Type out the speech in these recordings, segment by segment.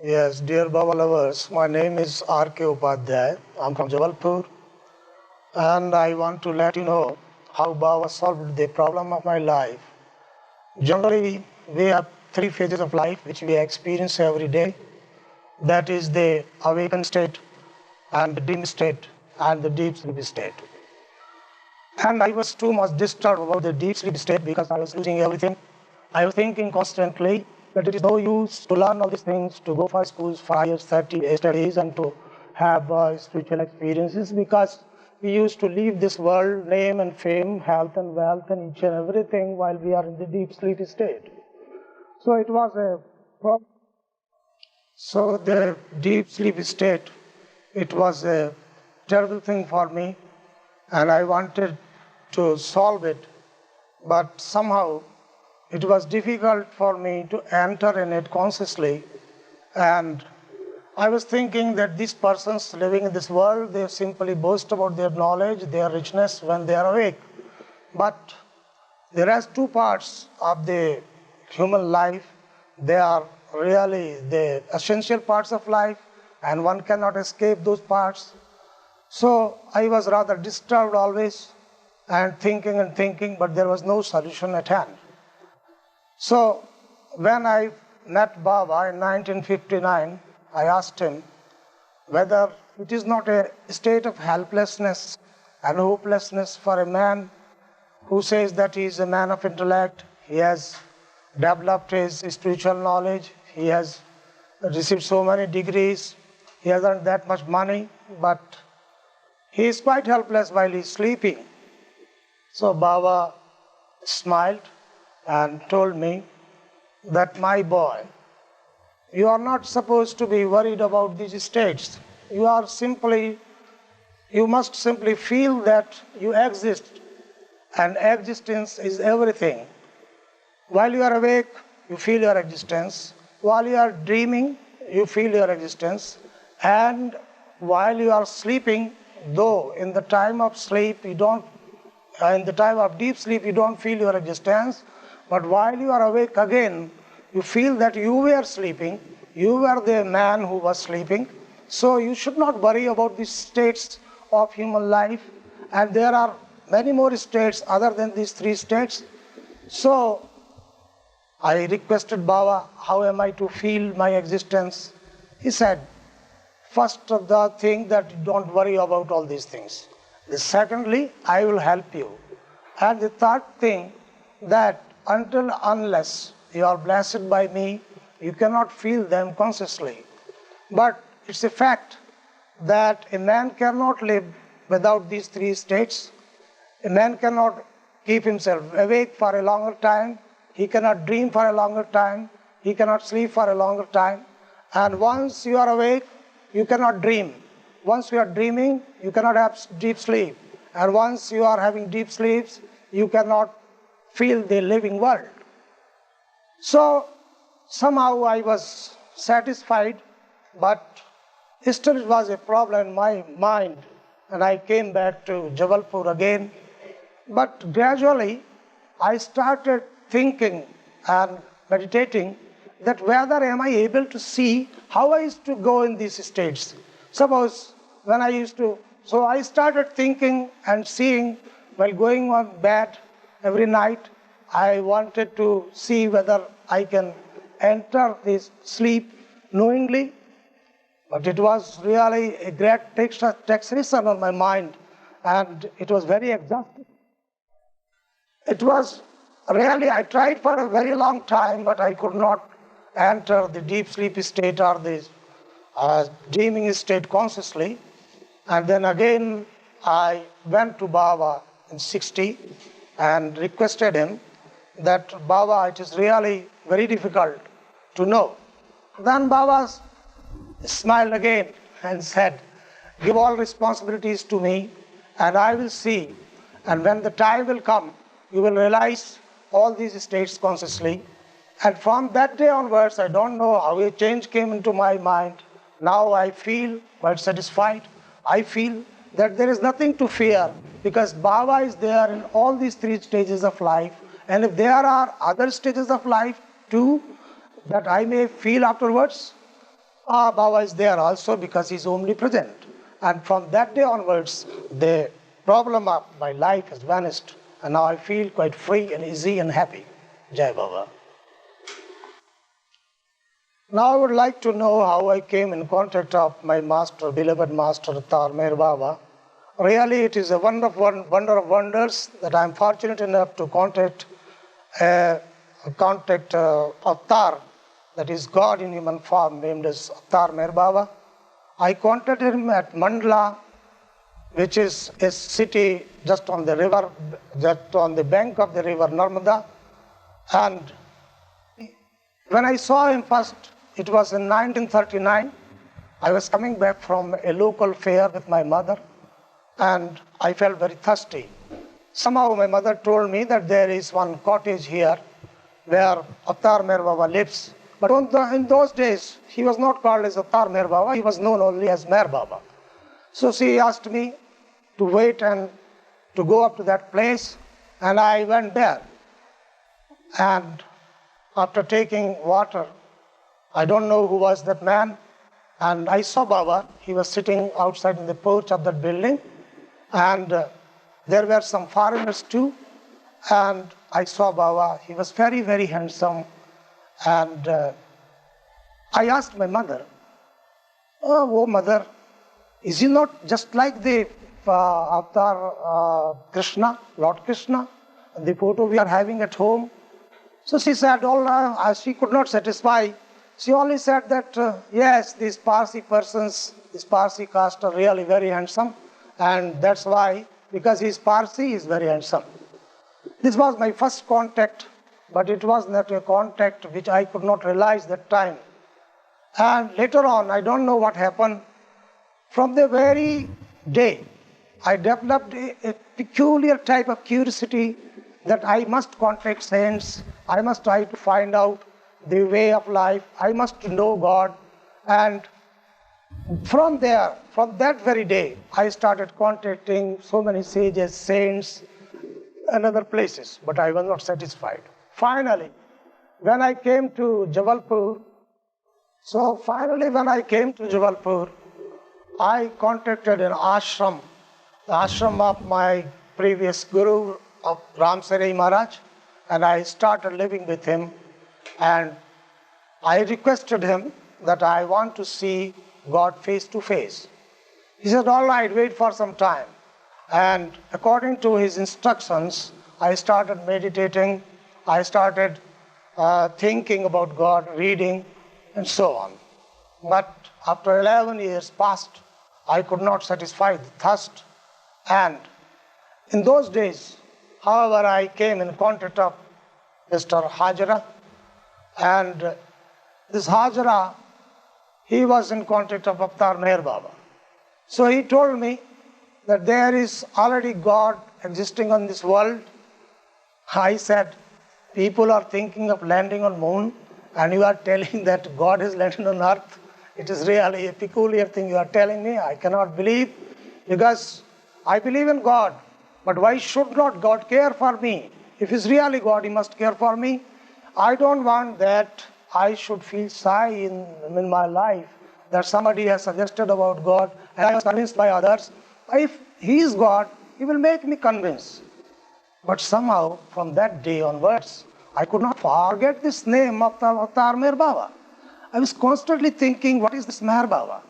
Yes, dear Baba lovers, my name is R.K. Upadhyaya. I'm from Jabalpur, and I want to let you know how Baba solved the problem of my life. Generally, we have three phases of life which we experience every day. That is the awakened state, and the dream state, and the deep sleep state. And I was too much disturbed about the deep sleep state because I was losing everything. I was thinking constantly that it is no use to learn all these things, to go for schools, 5 years, 30 studies, and to have spiritual experiences because we used to leave this world, name and fame, health and wealth, and each and everything while we are in the deep sleep state. So it was a problem. So the deep sleep state, it was a terrible thing for me, and I wanted to solve it, but somehow it was difficult for me to enter in it consciously. And I was thinking that these persons living in this world, they simply boast about their knowledge, their richness when they are awake. But there are two parts of the human life. They are really the essential parts of life, and one cannot escape those parts. So I was rather disturbed always and thinking, but there was no solution at hand. So when I met Baba in 1959, I asked him whether it is not a state of helplessness and hopelessness for a man who says that he is a man of intellect, he has developed his spiritual knowledge, he has received so many degrees, he has earned that much money, but he is quite helpless while he is sleeping. So Baba smiled and told me that, my boy, you are not supposed to be worried about these states. You must simply feel that you exist, and existence is everything. While you are awake, you feel your existence. While you are dreaming, you feel your existence. And while you are sleeping, though in the time of sleep in the time of deep sleep you don't feel your existence, but while you are awake again, you feel that you were sleeping, you were the man who was sleeping. So you should not worry about these states of human life, and there are many more states other than these three states. So I requested Baba, how am I to feel my existence? He said, first the thing that you don't worry about all these things. Secondly, I will help you. And the third thing, that unless you are blessed by me, you cannot feel them consciously. But it's a fact that a man cannot live without these three states. A man cannot keep himself awake for a longer time. He cannot dream for a longer time. He cannot sleep for a longer time. And once you are awake, you cannot dream. Once you are dreaming, you cannot have deep sleep. And once you are having deep sleeps, you cannot feel the living world. So somehow I was satisfied, but still it was a problem in my mind. And I came back to Jabalpur again. But gradually, I started thinking and meditating that whether am I able to see how I used to go in these states. Suppose when so I started thinking and seeing while going on bed every night, I wanted to see whether I can enter this sleep knowingly. But it was really a great taxation on my mind, and it was very exhausting. It was really, I tried for a very long time, but I could not enter the deep sleep state or the dreaming state consciously. And then again, I went to Baba in 60 and requested him that, Baba, it is really very difficult to know. Then Baba smiled again and said, give all responsibilities to me and I will see. And when the time will come, you will realize all these states consciously. And from that day onwards, I don't know how a change came into my mind. Now I feel quite satisfied. I feel that there is nothing to fear because Baba is there in all these three stages of life. And if there are other stages of life too that I may feel afterwards, Baba is there also because he's omnipresent. And from that day onwards, the problem of my life has vanished. And now I feel quite free and easy and happy. Jai Baba. Now I would like to know how I came in contact of my master, beloved master, Avatar Meher Baba. Really, it is a wonder of wonders that I am fortunate enough to contact Avatar, that is God in human form, named as Avatar Meher Baba. I contacted him at Mandla, which is a city just on the river, just on the bank of the river Narmada. And when I saw him first, it was in 1939. I was coming back from a local fair with my mother, and I felt very thirsty. Somehow my mother told me that there is one cottage here where Avatar Meher Baba lives. But in those days, he was not called as Avatar Meher Baba, he was known only as Meher Baba. So she asked me to wait and to go up to that place, and I went there. And after taking water, I don't know who was that man, and I saw Baba. He was sitting outside in the porch of that building, and there were some foreigners too, and I saw Baba. He was very, very handsome, and I asked my mother, oh mother, is he not just like the Avatar Krishna, Lord Krishna, the photo we are having at home? So she said, she could not satisfy. She only said that, yes, these Parsi persons, this Parsi caste are really very handsome, and that's why, because he's Parsi, he's very handsome. This was my first contact, but it was not a contact which I could not realize that time. And later on, I don't know what happened. From the very day, I developed a peculiar type of curiosity that I must contact saints, I must try to find out the way of life, I must know God. And from there, from that very day, I started contacting so many sages, saints, and other places, but I was not satisfied. Finally, when I came to Jabalpur, I contacted an ashram, the ashram of my previous guru of Ram Sarai Maharaj, and I started living with him, and I requested him that I want to see God face to face. He said, all right, wait for some time. And according to his instructions, I started meditating, I started thinking about God, reading, and so on. But after 11 years passed, I could not satisfy the thirst. And in those days, however, I came in contact of Mr. Hajra, and this Hajra, he was in contact of Avatar Meher Baba. So he told me that there is already God existing on this world. I said, people are thinking of landing on moon, and you are telling that God is landing on earth. It is really a peculiar thing you are telling me. I cannot believe, because I believe in God. But why should not God care for me? If He's really God, He must care for me. I don't want that I should feel shy in my life that somebody has suggested about God and I was convinced by others. If He is God, He will make me convinced. But somehow, from that day onwards, I could not forget this name of Avatar Meher Baba. I was constantly thinking, what is this Meher Baba?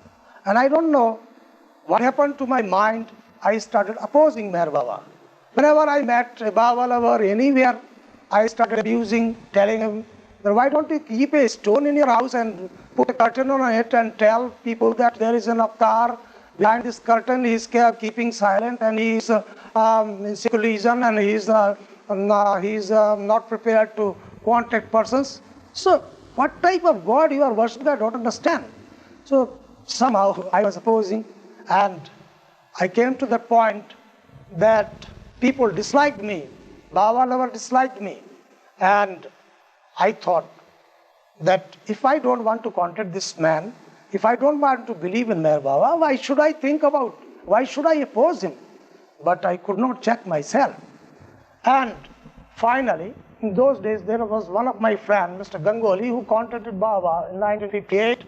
And I don't know what happened to my mind. I started opposing Meher Baba. Whenever I met a Baba lover anywhere, I started abusing, telling him, why don't you keep a stone in your house and put a curtain on it and tell people that there is an avatar behind this curtain? He is keeping silent, and he is in secularism, and he is not prepared to contact persons. So what type of God you are worshipping, I don't understand. So somehow I was opposing, and I came to the point that people disliked me. Baba lover disliked me. And I thought that if I don't want to contact this man, if I don't want to believe in Meher Baba, why should I oppose him? But I could not check myself. And finally, in those days, there was one of my friends, Mr. Ganguly, who contacted Baba in 1958.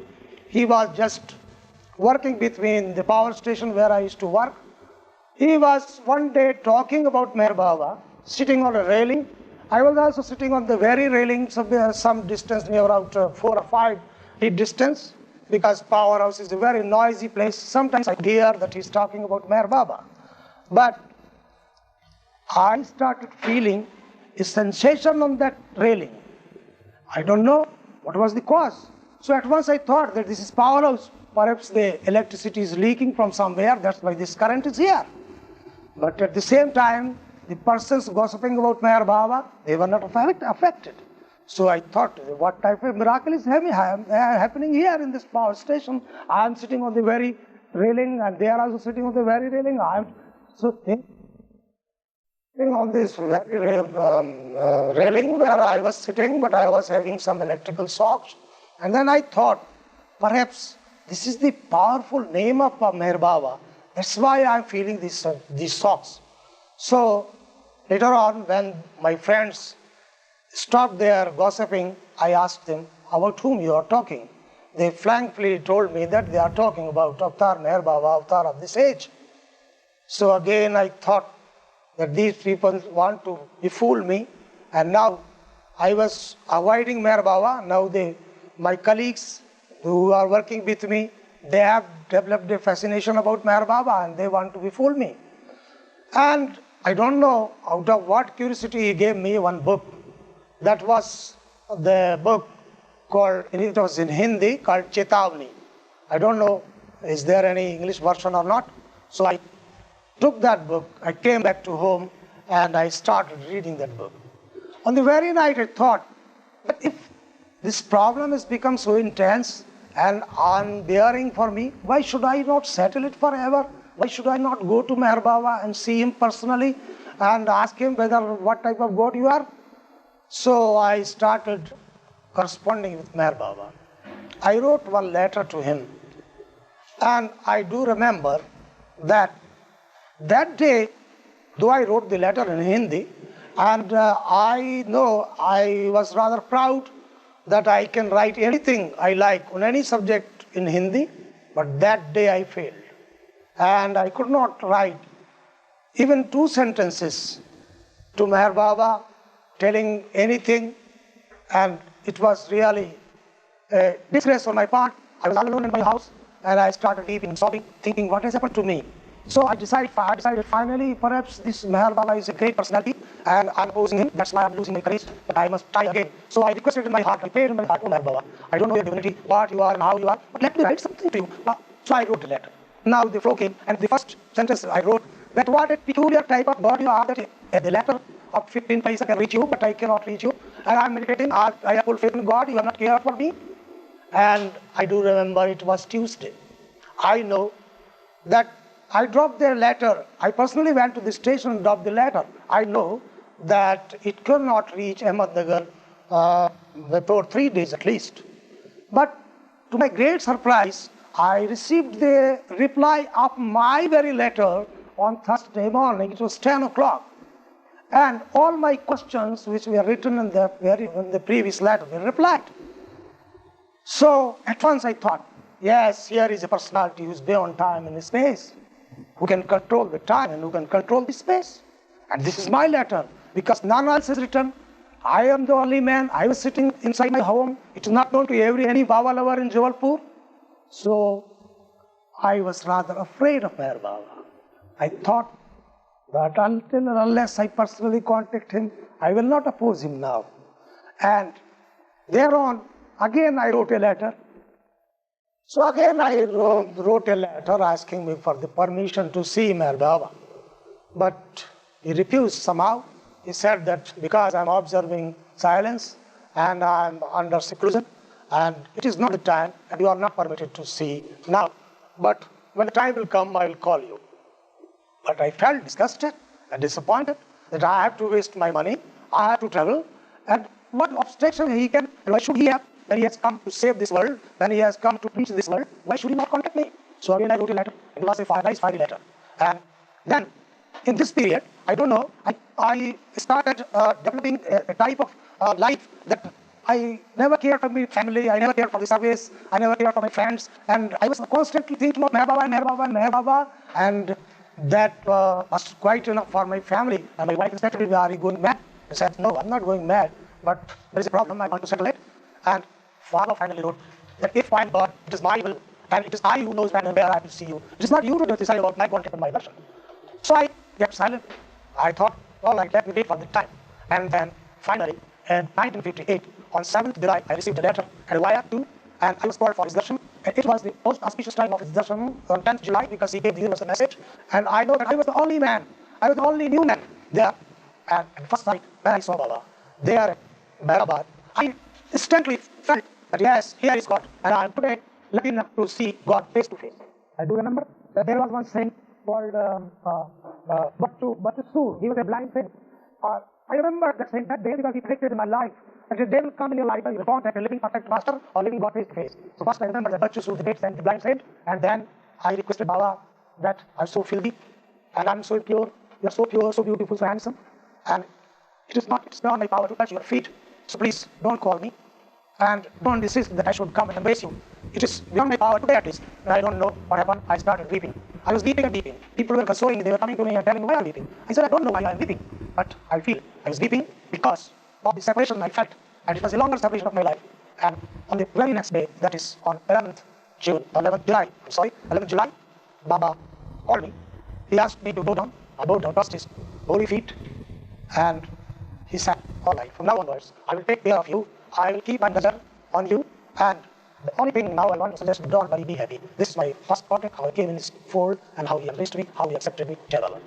he was just working between the power station where I used to work. He was one day talking about Meher Baba, sitting on a railing. I was also sitting on the very railing, some distance, near about 4 or 5 feet distance, because powerhouse is a very noisy place. Sometimes I hear that he's talking about Meher Baba. But I started feeling a sensation on that railing. I don't know what was the cause. So at once I thought that this is powerhouse. Perhaps the electricity is leaking from somewhere, that's why this current is here. But at the same time, the persons gossiping about Meher Baba, they were not affected. So I thought, what type of miracle is happening here in this power station? I am sitting on the very railing, and they are also sitting on the very railing. I am so thinking on this very railing where I was sitting, but I was having some electrical shocks. And then I thought, perhaps this is the powerful name of Meher Baba. That's why I'm feeling these shocks. So later on, when my friends stopped their gossiping, I asked them, about whom you are talking? They frankly told me that they are talking about Avatar Meher Baba, Avatar of this age. So again I thought that these people want to befool me, and now I was avoiding Meher Baba. Now my colleagues who are working with me, they have developed a fascination about Meher Baba, and they want to befool me. And I don't know out of what curiosity he gave me one book. That was the book called, it was in Hindi, called Chetavani. I don't know, is there any English version or not? So I took that book, I came back to home, and I started reading that book. On the very night I thought, but if this problem has become so intense and unbearing for me, why should I not settle it forever? Why should I not go to Meher Baba and see him personally and ask him what type of God you are? So I started corresponding with Meher Baba. I wrote one letter to him, and I do remember that day, though I wrote the letter in Hindi, and I know I was rather proud that I can write anything I like on any subject in Hindi, but that day I failed. And I could not write even 2 sentences to Meher Baba telling anything, and it was really a disgrace on my part. I was alone in my house, and I started weeping, sobbing, thinking, what has happened to me? So I decided finally, perhaps this Meher Baba is a great personality, and I'm opposing him. That's why I'm losing my courage, but I must try again. So I requested in my heart, I prayed in my heart, oh Meher Baba, I don't know your divinity, what you are and how you are, but let me write something to you. So I wrote the letter. Now the flow came, and the first sentence I wrote, that what a peculiar type of God you are, that the letter of 15 paisa can reach you, but I cannot reach you. And I'm meditating, I have full faith in God, you have not cared for me. And I do remember it was Tuesday. I know that I dropped their letter. I personally went to the station and dropped the letter. I know that it could not reach Ahmednagar before 3 days at least. But to my great surprise, I received the reply of my very letter on Thursday morning. It was 10 o'clock. And all my questions which were written in the previous letter were replied. So at once I thought, yes, here is a personality who is beyond time and space, who can control the time and who can control the space. And this is my letter, because none else has written. I am the only man. I was sitting inside my home. It is not known to any Baba lover in Jabalpur. So I was rather afraid of Meher Baba. I thought that until and unless I personally contact him, I will not oppose him now. And thereon, again I wrote a letter. So again I wrote a letter asking me for the permission to see Meher Baba. But he refused somehow. He said that because I'm observing silence and I'm under seclusion, and it is not the time, and you are not permitted to see now. But when the time will come, I will call you. But I felt disgusted and disappointed that I have to waste my money, I have to travel, and what obstruction he can, why should he have, when he has come to save this world, when he has come to preach this world, why should he not contact me? So again I wrote a letter. It was a nice fiery letter. And then, in this period, I don't know, I started developing a type of life that I never cared for my family, I never cared for the service, I never cared for my friends, and I was constantly thinking of Meher Baba and Meher Baba and Meher Baba, and that was quite enough for my family. And my wife said to me, "Are you going mad?" I said, "No, I'm not going mad, but there is a problem, I want to settle it." And Father finally wrote that if I am God, it is my will, and it is I who knows when and where I will see you. It is not you to decide about my content and my version. So I kept silent. I thought, all right, let me wait for the time. And then finally, in 1958, on 7th July, I received a letter and a wire too, and I was called for his darshan. And it was the most auspicious time of his darshan on 10th July because he gave the universal message. And I know that I was the only man, I was the only new man there. And at first night, when I saw Baba there at Meherabad, I instantly felt that yes, here is God, and I am today lucky enough to see God face to face. I do remember that there was one saint called Bhattu. He was a blind saint. I remember that saint that day because he predicted in my life that the day will come in your life and you will want a living perfect master or living God face to face. So first I remember that Bhattu, the great saint, the blind saint, and then I requested Baba that I'm so filthy and I'm so pure, you're so pure, so beautiful, so handsome, and it's beyond my power to touch your feet. So please don't call me and don't insist that I should come and embrace you. It is beyond my power today at least. And I don't know what happened. I started weeping. I was weeping and weeping. People were consoling me. They were coming to me and telling me why I'm weeping. I said, I don't know why I'm weeping, but I feel I was weeping because of the separation I felt. And it was the longest separation of my life. And on the very next day, that is on 11th July, Baba called me. He asked me to go down. I bowed down, touched his holy feet, and he said, all right, from now onwards, I will take care of you. I will keep my nazar on you, and the only thing now I want to suggest, don't worry, be happy. This is my first contact, how I came in his fold, and how he embraced me, how he accepted me, Jabalpur.